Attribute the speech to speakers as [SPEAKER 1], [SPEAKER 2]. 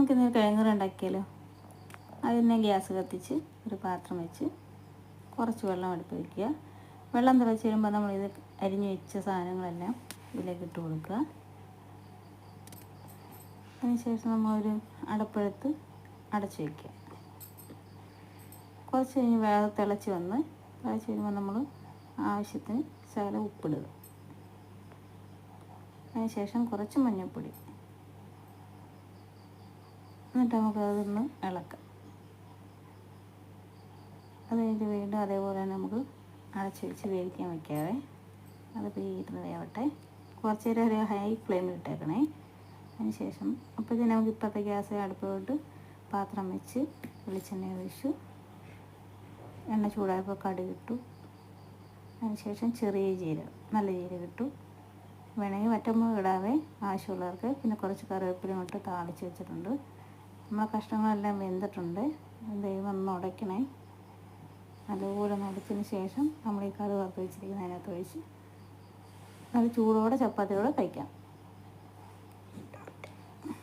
[SPEAKER 1] നമുക്കിന്ന് കിഴങ്ങ് ഉണ്ടാക്കിയാലോ. അതിനെ ഗ്യാസ് കത്തിച്ച് ഒരു പാത്രം വെച്ച് കുറച്ച് വെള്ളം അടുപ്പ് വയ്ക്കുക. വെള്ളം തിളച്ച് വരുമ്പോൾ നമ്മളിത് അരിഞ്ഞു വെച്ച സാധനങ്ങളെല്ലാം ഇതിലേക്ക് ഇട്ട് കൊടുക്കുക. അതിനുശേഷം നമ്മളൊരു അടപ്പെടുത്ത് അടച്ച് വയ്ക്കുക. കുറച്ച് കഴിഞ്ഞ് തിളച്ച് വരുമ്പോൾ നമ്മൾ ആവശ്യത്തിന് ശകലം ഉപ്പിടുക. അതിനുശേഷം കുറച്ച് മഞ്ഞൾപ്പൊടി, എന്നിട്ട് നമുക്കതൊന്ന് ഇളക്കാം. അത് കഴിഞ്ഞ് വീണ്ടും അതേപോലെ തന്നെ നമുക്ക് അടച്ച് വെച്ച് വേവിക്കാൻ വയ്ക്കാവേ. അത് ഇരുന്ന് വേവട്ടെ. കുറച്ച് നേരം ഒരു ഹൈ ഫ്ലെയിമിൽ ഇട്ടേക്കണേ. അതിനുശേഷം അപ്പോഴത്തേന് നമുക്ക് ഇപ്പോഴത്തെ ഗ്യാസ് അടുപ്പിലോട്ട് പാത്രം വെച്ച് വെളിച്ചെണ്ണ ഒഴിച്ചു. എണ്ണ ചൂടായപ്പോൾ കടുക് ഇട്ടു. അതിനുശേഷം ചെറിയ ജീരകം, നല്ല ജീരകം ഇട്ടു. വേണമെങ്കിൽ വറ്റൽമുളക് ഇടാവേ ആവശ്യമുള്ളവർക്ക്. പിന്നെ കുറച്ച് കറിവേപ്പിലയും ഇട്ട് താളിച്ച് വെച്ചിട്ടുണ്ട്. നമ്മളെ കഷ്ണങ്ങളെല്ലാം വെന്തിട്ടുണ്ട്. ദൈവം ഒന്ന് ഉടയ്ക്കണേ. നല്ലപോലെ ഉടച്ചതിന് ശേഷം നമ്മൾ ഈ കറി വറുത്ത് വെച്ചിരിക്കുന്ന അതിനകത്ത് ഒഴിച്ച് അത് ചൂടോടെ ചപ്പാത്തിയോടെ കഴിക്കാം.